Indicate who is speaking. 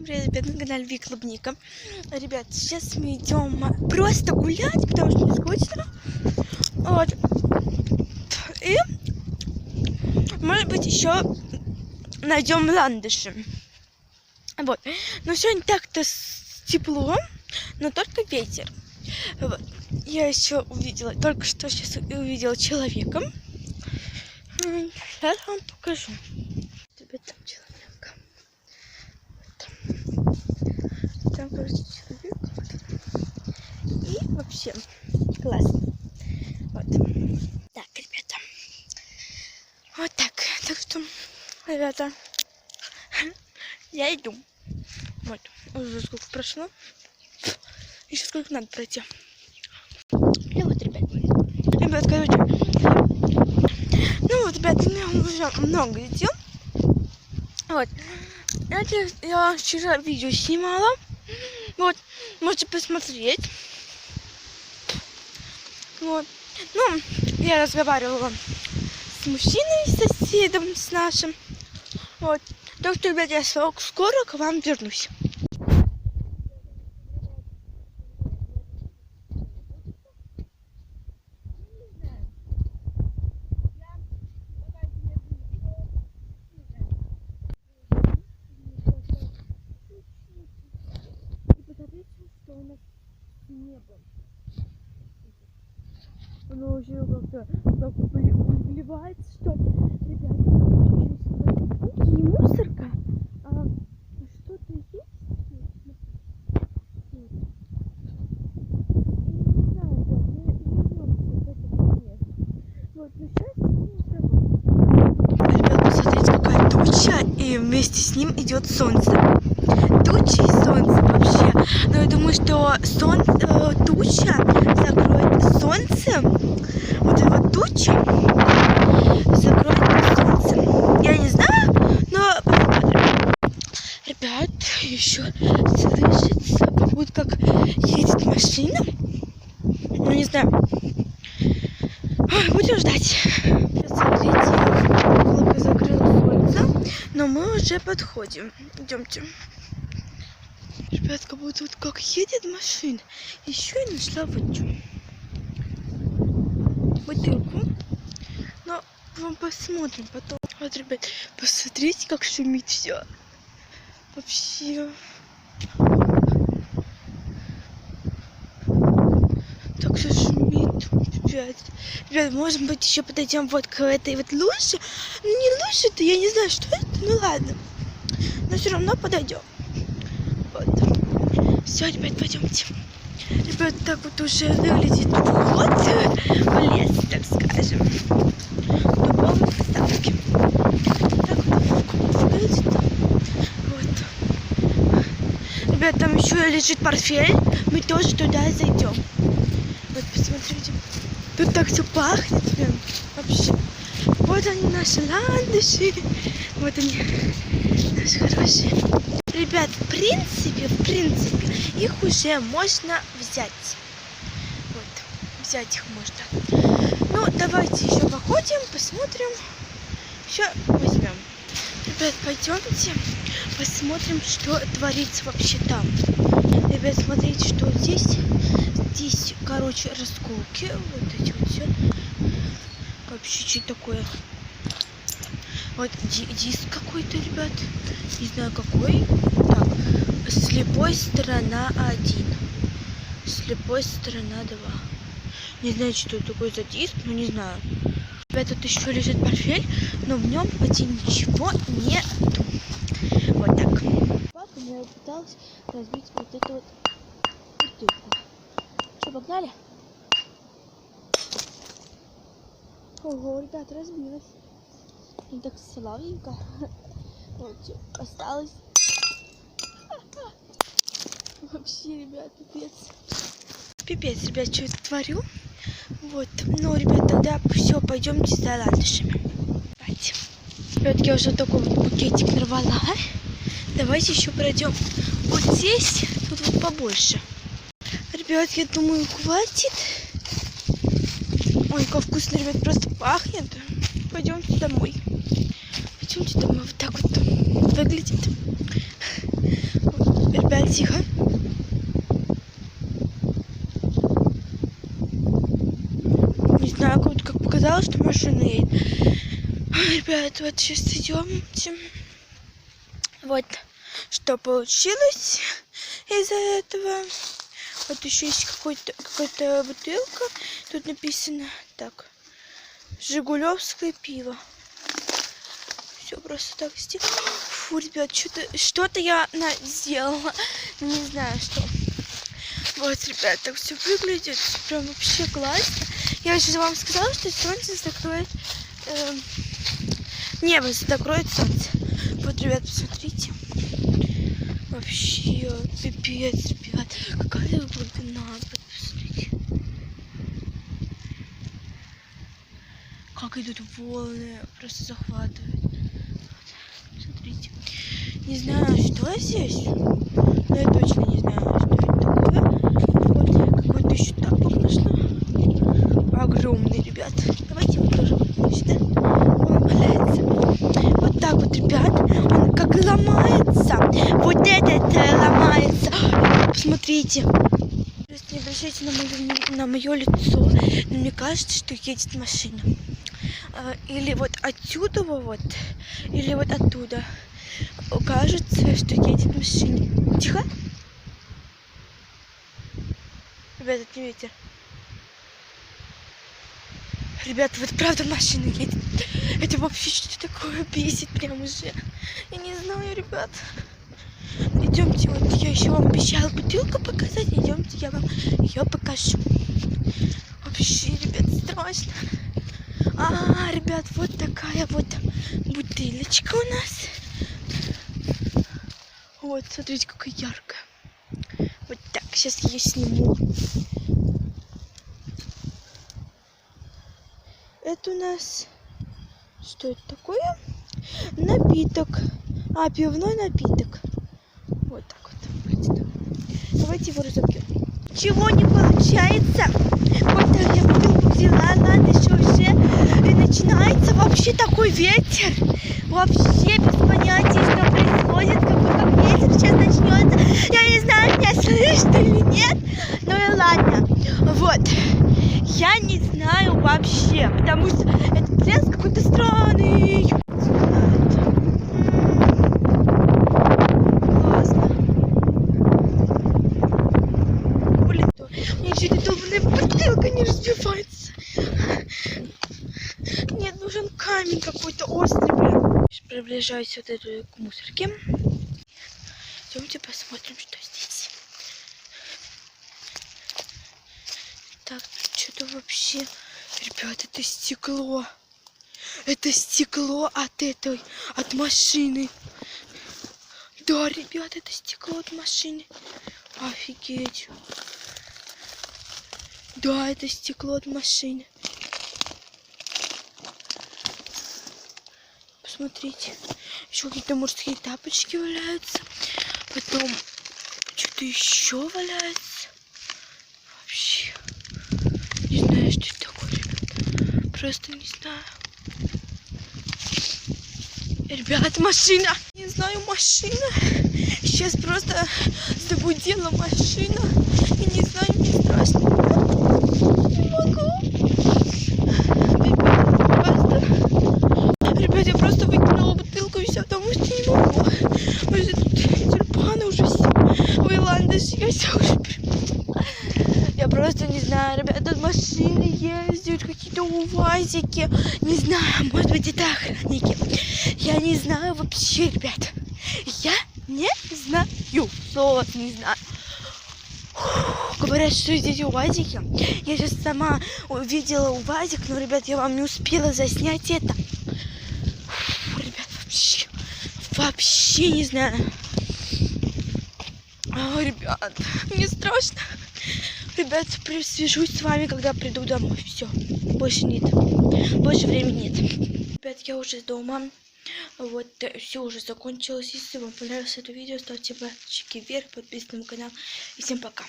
Speaker 1: Всем привет, ребят, на канале Ви Клубника. Ребят, сейчас мы идем просто гулять, потому что не скучно. Вот. И, может быть, еще найдем ландыши. Вот. Но сегодня так-то тепло, но только ветер. Вот. Я еще увидела, только что сейчас увидела человека. Сейчас вам покажу. Ребят, там человек. Там, короче, человек. И вообще классно. Вот. Так, ребята. Вот так. Так что, ребята, я иду. Вот. Уже сколько прошло. Еще сколько надо пройти. И вот, ребят. Ребят, короче. Ну вот, ребят, у меня уже много видео. Вот. Я вчера видео снимала. Вот. Можете посмотреть. Вот. Ну, я разговаривала с мужчиной, с соседом, с нашим. Вот. Так что, ребят, я скоро к вам вернусь. Что у нас небо. Оно уже как-то выливается, что ли. Ребята, не мусорка, а что-то есть. Я не знаю, ребят, мы вернемся к этому месту. Вот, но сейчас ребят, посмотрите, какая туча, и вместе с ним идет солнце. Туча и солнце вообще. Но я думаю, что туча закроет солнце. Вот эта вот туча закроет солнце. Я не знаю, но посмотрим. Ребят, еще слышится, как будто как едет машина. Ну, не знаю. Ой, будем ждать. Смотрите, плохо закрыло солнце, но мы уже подходим. Идемте. Ребят, как будто вот как едет машина. Еще я нашла вот что. Бутылку. Но вам посмотрим потом. Вот, ребят, посмотрите, как шумит все. Вообще. Так все шумит. Ребят, может быть, еще подойдем вот к этой вот луже. Ну, не луже-то, я не знаю, что это. Ну, ладно. Но все равно подойдем. Вот. Все, ребят, пойдемте. Ребят, так вот уже выглядит вход в лес, так скажем. Дубовые вставки. Так вот выглядит. Вот. Ребят, там еще лежит портфель. Мы тоже туда зайдем. Вот, посмотрите. Тут так все пахнет прям. Вообще. Вот они, наши ландыши. Вот они, наши хорошие. Ребят, в принципе, их уже можно взять. Вот, взять их можно. Ну, давайте еще походим, посмотрим. Еще возьмем. Ребят, пойдемте, посмотрим, что творится вообще там. Ребят, смотрите, что здесь. Здесь, короче, расколки. Вот эти вот все. Вообще, что такое? Вот диск какой-то, ребят. Не знаю какой. Так, слепой сторона 1. Слепой сторона 2. Не знаю, что это такое за диск, но не знаю. Ребят, тут еще лежит портфель, но в нем почти ничего нету. Вот так. Папа мне пыталась разбить вот эту вот бутылку. Что, погнали? Ого, ребят, разбилась. И так славненько. Вот, осталось. Вообще, ребят, пипец. Пипец, ребят, что я творю. Вот. Ну, ребят, тогда все, пойдемте за ландышами. Давайте. Ребят, я уже такой вот букетик нарвала. Давайте еще пройдем вот здесь. Тут вот побольше. Ребят, я думаю, хватит. Ой, как вкусно, ребят, просто пахнет. Пойдемте домой. Пойдемте домой. Вот так вот выглядит. Вот машина едет. Ребят, вот сейчас идемте. Вот что получилось из-за этого. Вот еще есть какая-то бутылка. Тут написано так: Жигулевское пиво. Все просто так сделала. Фу, ребят, что-то я сделала. Не знаю, что. Вот, ребят, так все выглядит. Прям вообще классно. Я же вам сказала, что солнце закроет... небо закроет солнце. Вот, ребят, посмотрите. Вообще, пипец, ребят. Какая глубина. Посмотрите. Как идут волны. Просто захватывают. Смотрите. Не знаю, что здесь. Но я точно не знаю, что это такое. Вот какой-то еще тапок нашла. Огромный, ребят. Давайте его тоже поднимем сюда. Он валяется. Вот так вот, ребят. Он как ломается. Вот этот ломается. Посмотрите. Просто не обращайте на мое лицо. Но мне кажется, что едет машина. Или вот отсюда вот. Или вот оттуда. Кажется, что едет машина. Тихо. Ребят, это не ветер. Ребята, вот правда машина едет. Это вообще что такое бесит прям уже. Я не знаю, ребят. Идемте, вот я еще вам обещала бутылку показать. Идемте, я вам ее покажу. Вообще, ребят, страшно. Ребят, вот такая вот бутылочка у нас. Вот, смотрите, какая яркая. Вот так, сейчас я ее сниму. Это у нас... Что это такое? Напиток. Пивной напиток. Вот так вот. Давайте его разобьем. Чего не получается? Вот так я бутылку взяла, ладно, еще уже и начинается вообще такой ветер. Вообще без понятия, что происходит, как ветер сейчас начнется. Я не знаю, меня слышно или нет. Ну и ладно. Вот. Я не знаю вообще, потому что этот лес какой-то странный. Классно. Блин, у меня чуть долбаная бутылка не разбивается. Нет, нужен камень какой-то острый прям. Приближаюсь вот эту к мусорке. Идемте посмотрим, что здесь. Так, что-то вообще... Ребят, это стекло. Это стекло от машины. Да, ребят, это стекло от машины. Офигеть. Да, это стекло от машины. Посмотрите. Еще какие-то мужские тапочки валяются. Потом что-то еще валяется. Вообще. Не знаю, что это такое, ребята. Просто не знаю. Ребят, машина. Не знаю, машина. Сейчас просто загудела машина. И не знаю, мне страшно. Не могу. Ребят, я просто выкинула бутылку и все, потому что не могу. Тюльпаны уже все. Ой, ландыши, я все уже... Я просто не знаю, ребят, тут машины ездят, какие-то УАЗики. Не знаю, может быть, это охранники. Я не знаю вообще, ребят. Я не знаю. Слово не знаю. Говорят, что здесь УАЗики. Я сейчас сама увидела УАЗик, но, ребят, я вам не успела заснять это. Ребят, вообще не знаю. Ребят, мне страшно. Ребят, свяжусь с вами, когда приду домой. Все, больше нет. Больше времени нет. Ребят, я уже дома. Вот, все уже закончилось. Если вам понравилось это видео, ставьте пальчики вверх, подписывайтесь на мой канал. И всем пока.